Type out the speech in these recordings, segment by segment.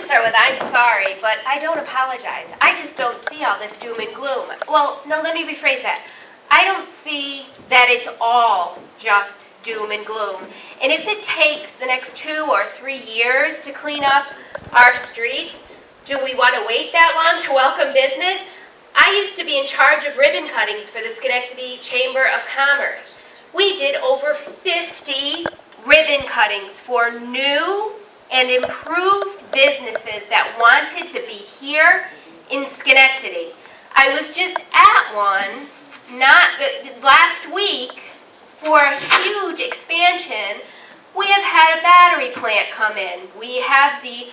start with, I'm sorry, but I don't apologize. I just don't see all this doom and gloom. Well, no, let me rephrase that. I don't see that it's all just doom and gloom. And if it takes the next 2 or 3 years to clean up our streets, do we want to wait that long to welcome business? I used to be in charge of ribbon cuttings for the Schenectady Chamber of Commerce. We did over 50 ribbon cuttings for new and improved businesses that wanted to be here in Schenectady. I was just at one last week for a huge expansion. We have had a battery plant come in. We have the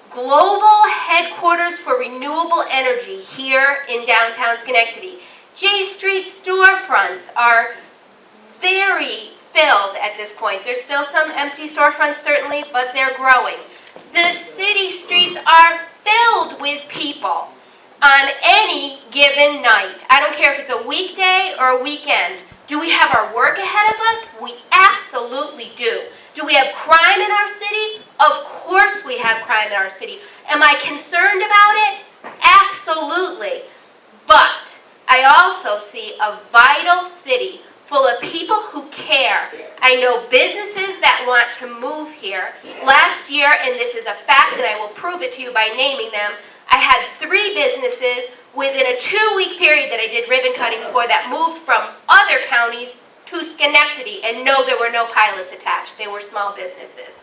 global headquarters for renewable energy here in downtown Schenectady. J Street storefronts are very filled at this point. There's still some empty storefronts certainly, but they're growing. The city streets are filled with people on any given night. I don't care if it's a weekday or a weekend. Do we have our work ahead of us? We absolutely do. Do we have crime in our city? Of course we have crime in our city. Am I concerned about it? Absolutely. But I also see a vital city full of people who care. I know businesses that want to move here. Last year, and this is a fact and I will prove it to you by naming them, I had 3 businesses within a 2-week period that I did ribbon cuttings for that moved from other counties to Schenectady. And no, there were no pilots attached. They were small businesses.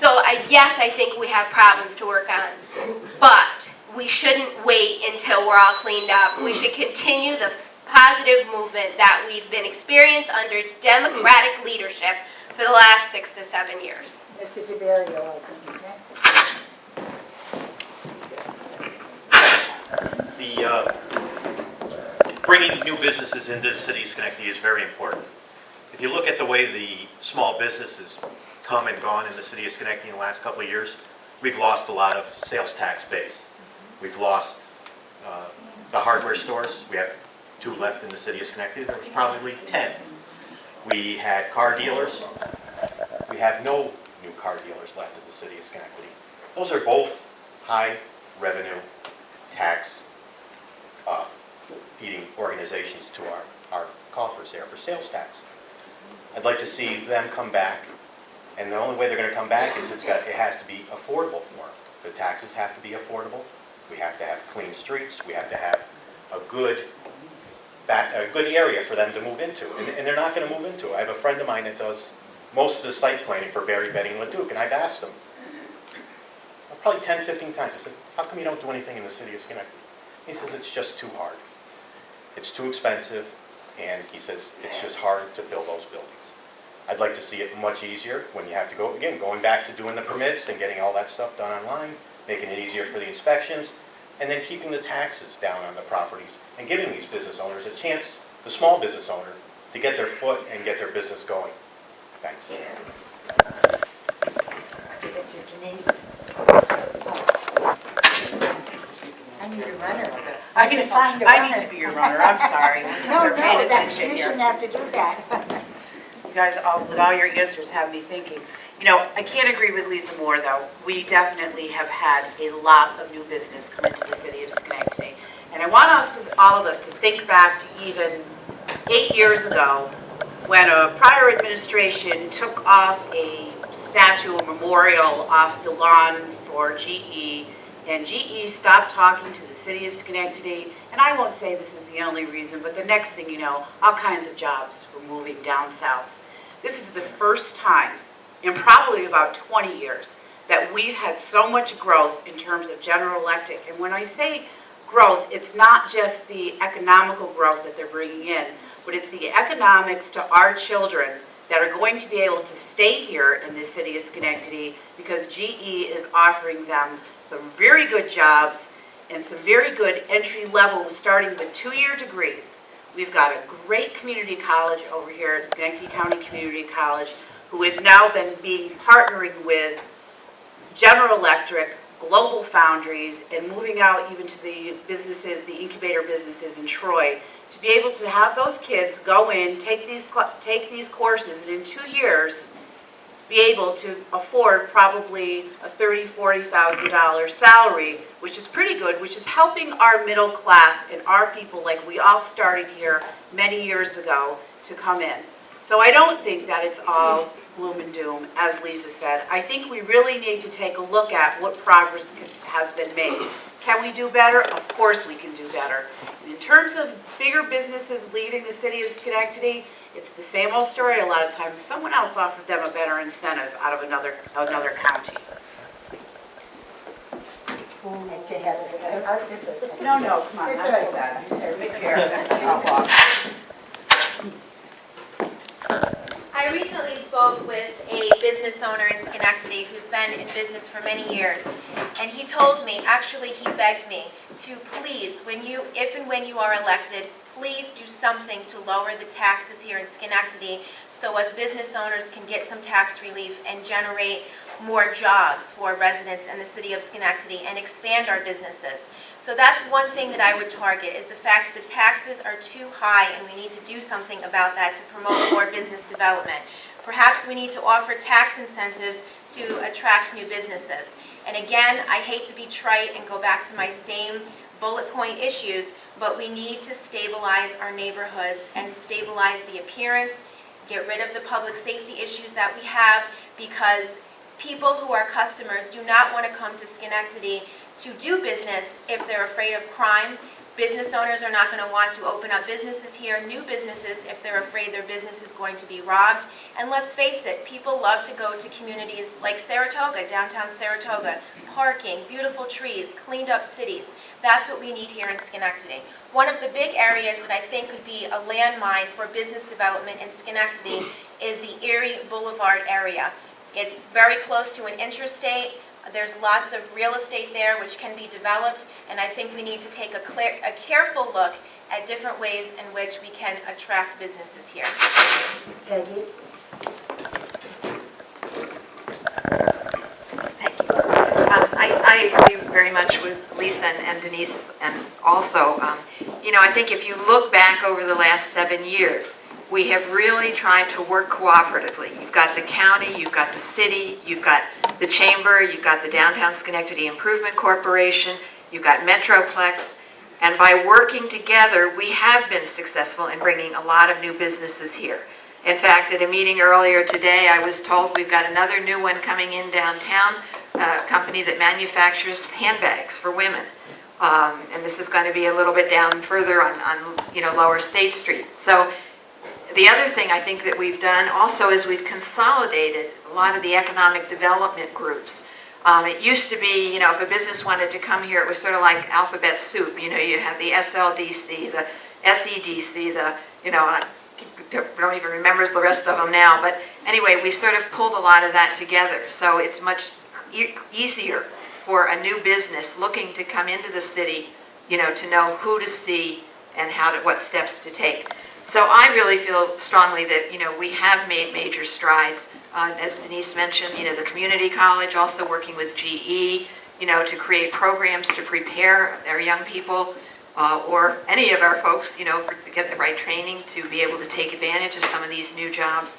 So yes, I think we have problems to work on. But we shouldn't wait until we're all cleaned up. We should continue the positive movement that we've been experienced under Democratic leadership for the last 6 to 7 years. Mr. DeBario, I think. Bringing new businesses into the city of Schenectady is very important. If you look at the way the small businesses come and gone in the city of Schenectady in the last couple of years, we've lost a lot of sales tax base. We've lost the hardware stores. We have 2 left in the city of Schenectady. There was probably 10. We had car dealers. We have no new car dealers left in the city of Schenectady. Those are both high revenue tax feeding organizations to our coffers there for sales tax. I'd like to see them come back, and the only way they're going to come back is it has to be affordable for them. The taxes have to be affordable. We have to have clean streets. We have to have a good area for them to move into, and they're not going to move into it. I have a friend of mine that does most of the site planning for Barry, Betty, and Leduc, and I've asked him probably 10, 15 times. I said, how come you don't do anything in the city of Schenectady? He says, it's just too hard. It's too expensive, and he says, it's just hard to fill those buildings. I'd like to see it much easier when you have to go, again, going back to doing the permits and getting all that stuff done online, making it easier for the inspections, and then keeping the taxes down on the properties and giving these business owners a chance, the small business owner, to get their foot and get their business going. Thanks. I need a runner. I need to be your runner. I'm sorry. No, you shouldn't have to do that. You guys, with all your answers, have me thinking. You know, I can't agree with Lisa more, though. We definitely have had a lot of new business come into the city of Schenectady. And I want all of us to think back to even 8 years ago when a prior administration took off a statue, a memorial off the lawn for GE, and GE stopped talking to the city of Schenectady. And I won't say this is the only reason, but the next thing you know, all kinds of jobs were moving down south. This is the first time in probably about 20 years that we've had so much growth in terms of General Electric. And when I say growth, it's not just the economical growth that they're bringing in, but it's the economics to our children that are going to be able to stay here in the city of Schenectady because GE is offering them some very good jobs and some very good entry level starting with 2-year degrees. We've got a great community college over here at Schenectady County Community College who has now been partnering with General Electric, Global Foundries, and moving out even to the businesses, the incubator businesses in Troy, to be able to have those kids go in, take these courses, and in 2 years, be able to afford probably a $30,000, $40,000 salary, which is pretty good, which is helping our middle class and our people, like we all started here many years ago, to come in. So I don't think that it's all gloom and doom, as Lisa said. I think we really need to take a look at what progress has been made. Can we do better? Of course we can do better. And in terms of bigger businesses leaving the city of Schenectady, it's the same old story a lot of times. Someone else offered them a better incentive out of another county. And to have it. No, come on, not like that. I'm sorry, make care of that. I'll walk. I recently spoke with a business owner in Schenectady who's been in business for many years, and he told me, actually he begged me, to please, if and when you are elected, please do something to lower the taxes here in Schenectady so us business owners can get some tax relief and generate more jobs for residents in the city of Schenectady and expand our businesses. So that's one thing that I would target, is the fact that the taxes are too high and we need to do something about that to promote more business development. Perhaps we need to offer tax incentives to attract new businesses. And again, I hate to be trite and go back to my same bullet point issues, but we need to stabilize our neighborhoods and stabilize the appearance, get rid of the public safety issues that we have, because people who are customers do not want to come to Schenectady to do business if they're afraid of crime. Business owners are not going to want to open up businesses here, new businesses, if they're afraid their business is going to be robbed. And let's face it, people love to go to communities like Saratoga, downtown Saratoga. Parking, beautiful trees, cleaned up cities. That's what we need here in Schenectady. One of the big areas that I think could be a landmine for business development in Schenectady is the Erie Boulevard area. It's very close to an interstate. There's lots of real estate there which can be developed, and I think we need to take a careful look at different ways in which we can attract businesses here. Peggy? Thank you. I agree very much with Lisa and Denise, and also, I think if you look back over the last 7 years, we have really tried to work cooperatively. You've got the county, you've got the city, you've got the chamber, you've got the Downtown Schenectady Improvement Corporation, you've got Metroplex, and by working together, we have been successful in bringing a lot of new businesses here. In fact, at a meeting earlier today, I was told we've got another new one coming in downtown, a company that manufactures handbags for women. And this is going to be a little bit down further on Lower State Street. So the other thing I think that we've done also is we've consolidated a lot of the economic development groups. It used to be, if a business wanted to come here, it was sort of like alphabet soup. You have the SLDC, the SEDC, I don't even remember the rest of them now. But anyway, we sort of pulled a lot of that together. So it's much easier for a new business looking to come into the city, to know who to see and what steps to take. So I really feel strongly that, we have made major strides. As Denise mentioned, the community college also working with GE, to create programs to prepare our young people or any of our folks, to get the right training to be able to take advantage of some of these new jobs.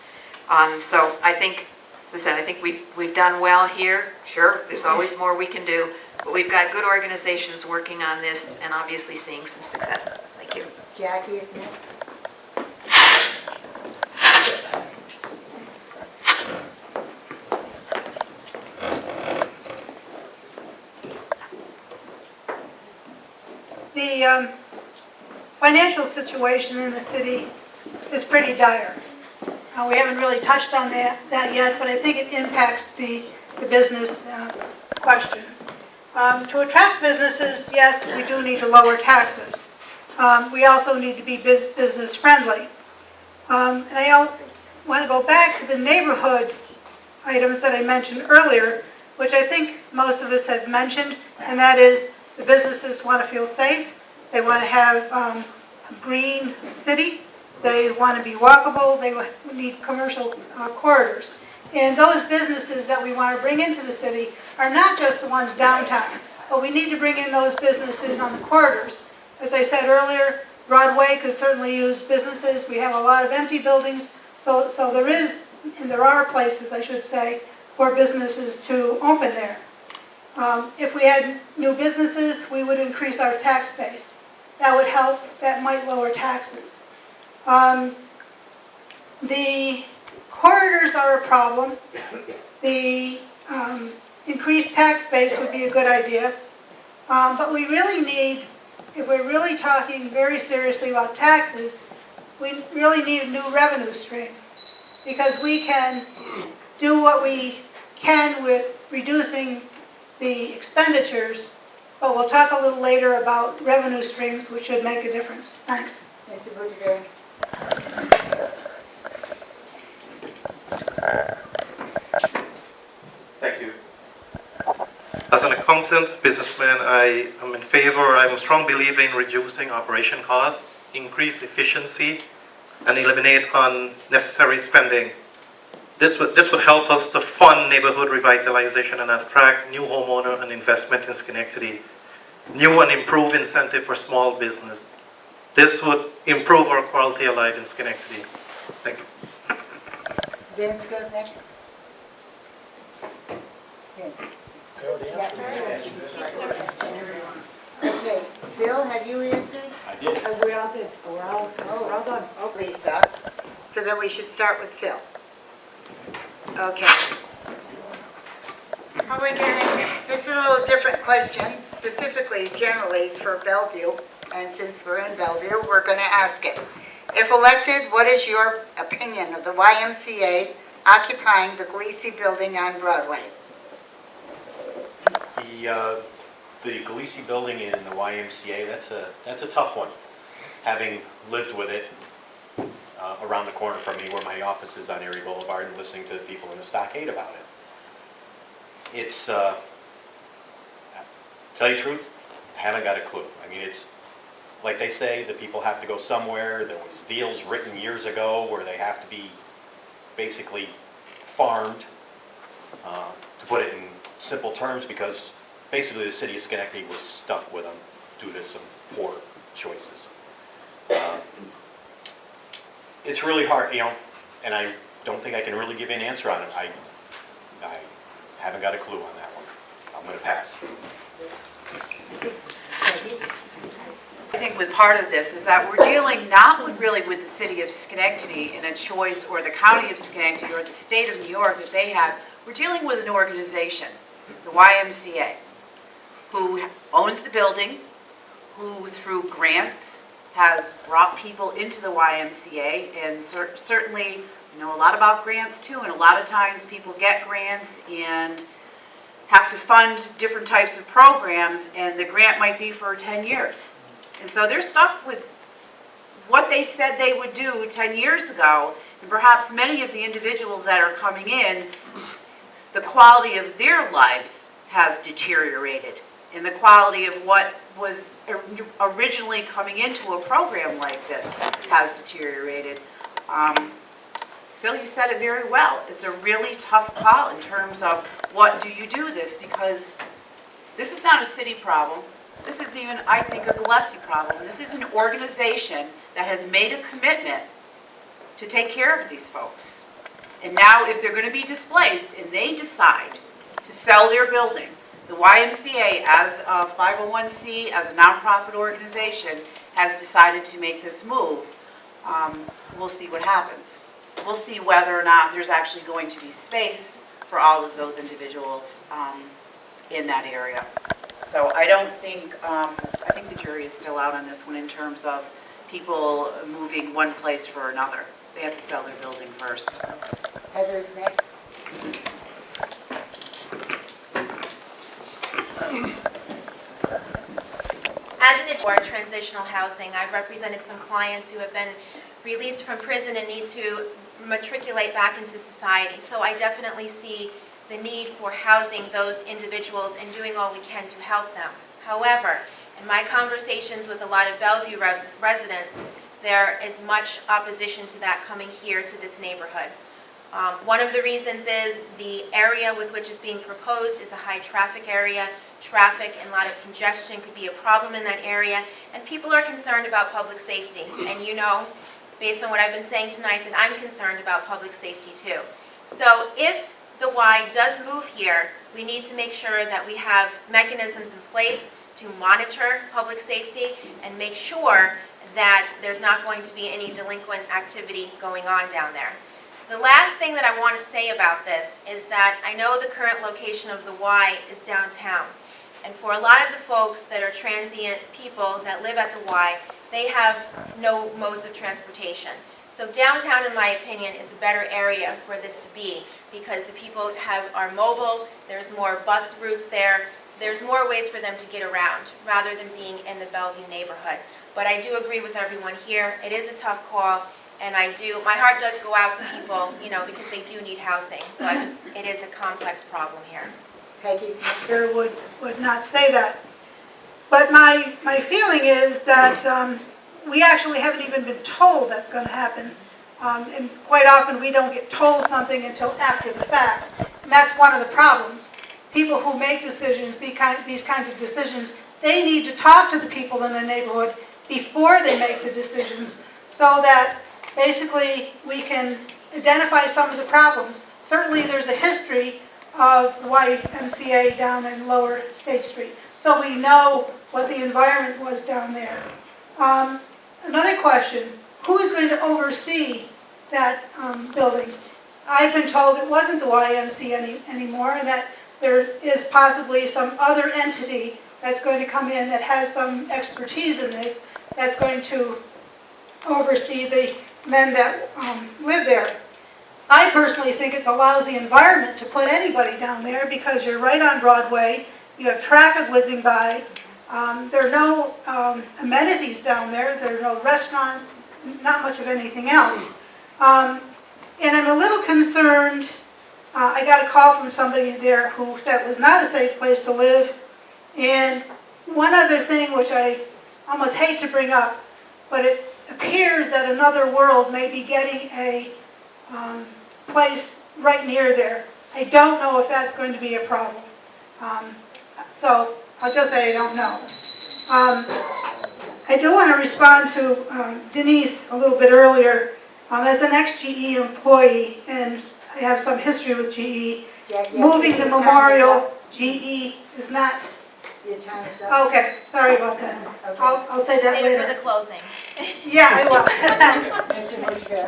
So I think, as I said, I think we've done well here. Sure, there's always more we can do, but we've got good organizations working on this and obviously seeing some success. Thank you. Jackie is next. The financial situation in the city is pretty dire. We haven't really touched on that yet, but I think it impacts the business question. To attract businesses, yes, we do need to lower taxes. We also need to be business friendly. And I want to go back to the neighborhood items that I mentioned earlier, which I think most of us have mentioned, and that is the businesses want to feel safe, they want to have a green city, they want to be walkable, they need commercial corridors. And those businesses that we want to bring into the city are not just the ones downtown, but we need to bring in those businesses on the corridors. As I said earlier, Broadway could certainly use businesses. We have a lot of empty buildings, so there is and there are places, I should say, for businesses to open there. If we had new businesses, we would increase our tax base. That would help, that might lower taxes. The corridors are a problem. The increased tax base would be a good idea. But we really need, if we're really talking very seriously about taxes, we really need a new revenue stream. Because we can do what we can with reducing the expenditures, but we'll talk a little later about revenue streams, which should make a difference. Thanks. Mr. Buttigieg. Thank you. As an accountant, businessman, I am in favor, I'm a strong believer in reducing operation costs, increase efficiency, and eliminate unnecessary spending. This would help us to fund neighborhood revitalization and attract new homeowner and investment in Schenectady. New and improved incentive for small business. This would improve our quality of life in Schenectady. Thank you. Vince goes next. Vince. Okay, Bill, have you answered? I did. We all did, we're all done. Oh, Lisa. So then we should start with Phil. Okay. How are we getting, this is a little different question, specifically, generally for Bellevue, and since we're in Bellevue, we're going to ask it. If elected, what is your opinion of the YMCA occupying the Gleason building on Broadway? The Gleason building in the YMCA, that's a tough one. Having lived with it around the corner from me where my office is on Erie Boulevard and listening to the people in the stockade about it. It's, tell you the truth, I haven't got a clue. I mean, it's, like they say, the people have to go somewhere. There was deals written years ago where they have to be basically farmed, to put it in simple terms, because basically the city of Schenectady was stuck with them due to some poor choices. It's really hard, you know, and I don't think I can really give you an answer on it. I haven't got a clue on that one. I'm going to pass. I think with part of this is that we're dealing not really with the city of Schenectady in a choice, or the county of Schenectady, or the state of New York that they have. We're dealing with an organization, the YMCA, who owns the building, who through grants has brought people into the YMCA, and certainly know a lot about grants too, and a lot of times people get grants and have to fund different types of programs, and the grant might be for 10 years. And so they're stuck with what they said they would do 10 years ago, and perhaps many of the individuals that are coming in, the quality of their lives has deteriorated, and the quality of what was originally coming into a program like this has deteriorated. Phil, you said it very well. It's a really tough call in terms of what do you do this, because this is not a city problem. This is even, I think, a Gillespie problem. This is an organization that has made a commitment to take care of these folks. And now if they're going to be displaced and they decide to sell their building, the YMCA as a 501c, as a nonprofit organization, has decided to make this move. We'll see what happens. We'll see whether or not there's actually going to be space for all of those individuals in that area. So I don't think, I think the jury is still out on this one in terms of people moving one place for another. They have to sell their building first. Heather's next. As an for transitional housing, I've represented some clients who have been released from prison and need to matriculate back into society. So I definitely see the need for housing those individuals and doing all we can to help them. However, in my conversations with a lot of Bellevue residents, there is much opposition to that coming here to this neighborhood. One of the reasons is the area with which is being proposed is a high traffic area. Traffic and a lot of congestion could be a problem in that area, and people are concerned about public safety. And you know, based on what I've been saying tonight, that I'm concerned about public safety too. So if the Y does move here, we need to make sure that we have mechanisms in place to monitor public safety and make sure that there's not going to be any delinquent activity going on down there. The last thing that I want to say about this is that I know the current location of the Y is downtown. And for a lot of the folks that are transient people that live at the Y, they have no modes of transportation. So downtown, in my opinion, is a better area for this to be because the people are mobile, there's more bus routes there, there's more ways for them to get around rather than being in the Bellevue neighborhood. But I do agree with everyone here. It is a tough call, and my heart does go out to people, because they do need housing, but it is a complex problem here. Peggy? Chair would not say that. But my feeling is that we actually haven't even been told that's going to happen. And quite often we don't get told something until after the fact. And that's one of the problems. People who make decisions, these kinds of decisions, they need to talk to the people in the neighborhood before they make the decisions so that basically we can identify some of the problems. Certainly there's a history of the YMCA down in Lower State Street, so we know what the environment was down there. Another question, who is going to oversee that building? I've been told it wasn't the YMCA anymore, and that there is possibly some other entity that's going to come in that has some expertise in this, that's going to oversee the men that live there. I personally think it's a lousy environment to put anybody down there because you're right on Broadway, you have traffic whizzing by, there are no amenities down there, there are no restaurants, not much of anything else. And I'm a little concerned, I got a call from somebody there who said it was not a safe place to live. And one other thing which I almost hate to bring up, but it appears that Another World may be getting a place right near there. I don't know if that's going to be a problem. So I'll just say I don't know. I do want to respond to Denise a little bit earlier. As an ex-GE employee, and I have some history with GE, moving the memorial, GE is not... Your time is up. Okay, sorry about that. Okay. I'll say that Save it for later. the closing. Yeah, I will. Thanks. Mr. Bushra.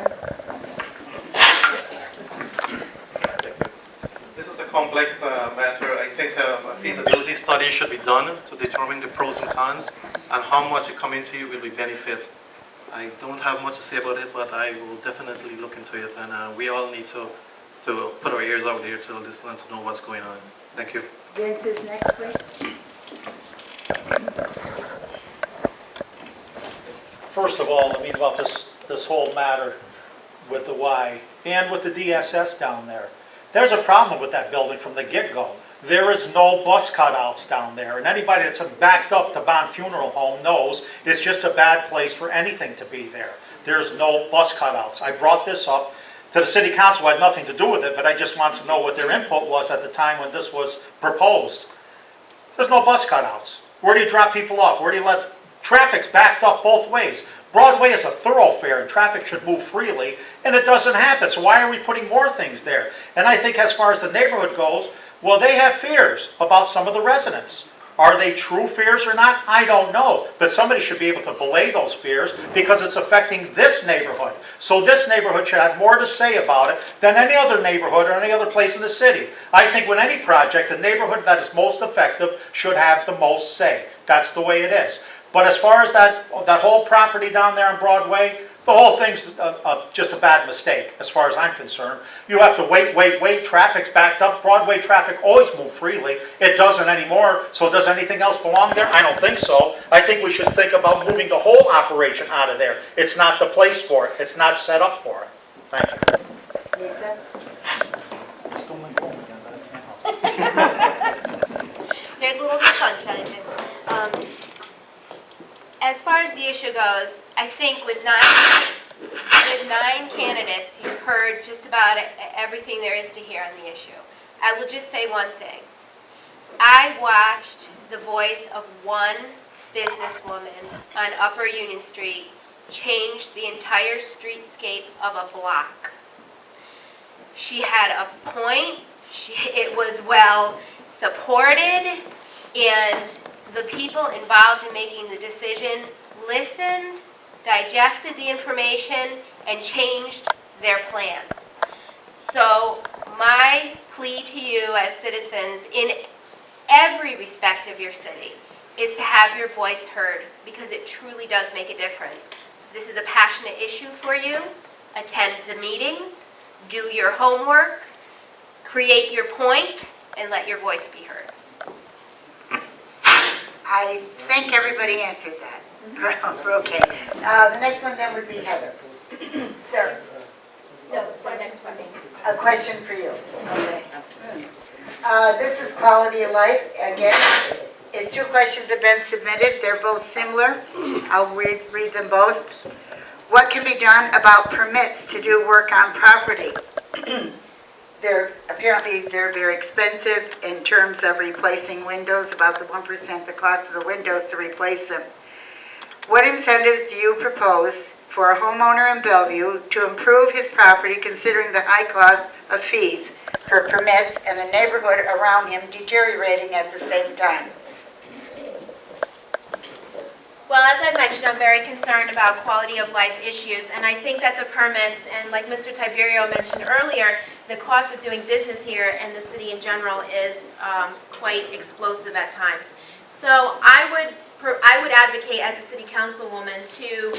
This is a complex matter. I think a feasibility study should be done to determine the pros and cons and how much the community will be benefit. I don't have much to say about it, but I will definitely look into it, and we all need to put our ears out there to listen and to know what's going on. Thank you. Vince is next, please. First of all, about this whole matter with the Y and with the DSS down there. There's a problem with that building from the get-go. There is no bus cutouts down there, and anybody that's backed up to Bond Funeral Home knows it's just a bad place for anything to be there. There's no bus cutouts. I brought this up to the city council, had nothing to do with it, but I just wanted to know what their input was at the time when this was proposed. There's no bus cutouts. Where do you drop people off? Where do you let... Traffic's backed up both ways. Broadway is a thoroughfare and traffic should move freely, and it doesn't happen. So why are we putting more things there? And I think as far as the neighborhood goes, well, they have fears about some of the residents. Are they true fears or not? I don't know. But somebody should be able to belay those fears because it's affecting this neighborhood. So this neighborhood should have more to say about it than any other neighborhood or any other place in the city. I think with any project, the neighborhood that is most effective should have the most say. That's the way it is. But as far as that whole property down there on Broadway, the whole thing's just a bad mistake as far as I'm concerned. You have to wait, traffic's backed up. Broadway traffic always moves freely. It doesn't anymore, so does anything else belong there? I don't think so. I think we should think about moving the whole operation out of there. It's not the place for it. It's not set up for it. Thank you. Lisa? Still my phone again, but I can't help it. There's a little bit of sunshine in it. As far as the issue goes, I think with nine candidates, you've heard just about everything there is to hear on the issue. I will just say one thing. I watched the voice of one businesswoman on Upper Union Street changed the entire streetscape of a block. She had a point, it was well supported, and the people involved in making the decision listened, digested the information, and changed their plan. So my plea to you as citizens in every respect of your city is to have your voice heard, because it truly does make a difference. So if this is a passionate issue for you, attend the meetings, do your homework, create your point, and let your voice be heard. I think everybody answered that. Okay. The next one then would be Heather. Sir, No, for the next question. a question for you. Okay. This is quality of life. Again, is two questions have been submitted. They're both similar. I'll read them both. What can be done about permits to do work on property? Apparently they're very expensive in terms of replacing windows, about the 1% the cost of the windows to replace them. What incentives do you propose for a homeowner in Bellevue to improve his property considering the high cost of fees for permits and the neighborhood around him deteriorating at the same time? Well, as I mentioned, I'm very concerned about quality of life issues, and I think that the permits, and like Mr. Tiberio mentioned earlier, the cost of doing business here and the city in general is quite explosive at times. So I would advocate as a city councilwoman to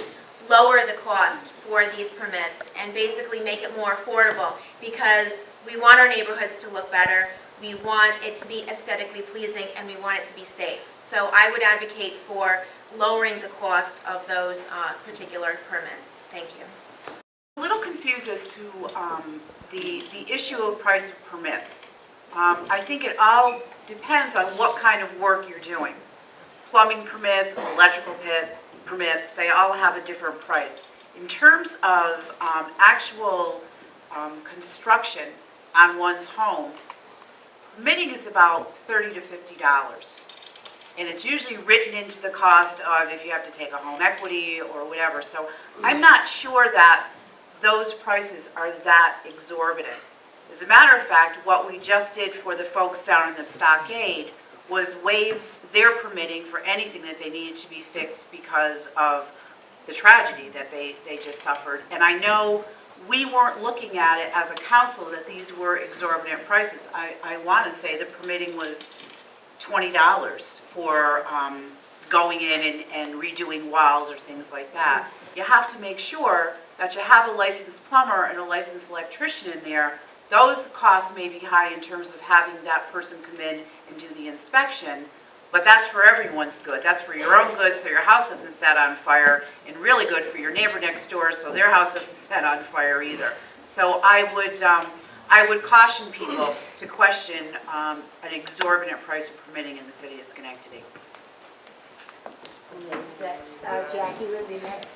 lower the cost for these permits and basically make it more affordable, because we want our neighborhoods to look better, we want it to be aesthetically pleasing, and we want it to be safe. So I would advocate for lowering the cost of those particular permits. Thank you. A little confused as to the issue of price of permits. I think it all depends on what kind of work you're doing. Plumbing permits, electrical permits, they all have a different price. In terms of actual construction on one's home, permitting is about $30 to $50. And it's usually written into the cost of if you have to take a home equity or whatever. So I'm not sure that those prices are that exorbitant. As a matter of fact, what we just did for the folks down in the stockade was waive their permitting for anything that they needed to be fixed because of the tragedy that they just suffered. And I know we weren't looking at it as a council that these were exorbitant prices. I want to say the permitting was $20 for going in and redoing walls or things like that. You have to make sure that you have a licensed plumber and a licensed electrician in there. Those costs may be high in terms of having that person come in and do the inspection, but that's for everyone's good. That's for your own good, so your house isn't set on fire, and really good for your neighbor next door, so their house isn't set on fire either. So I would caution people to question an exorbitant price of permitting in the city of Schenectady. Jackie would be next.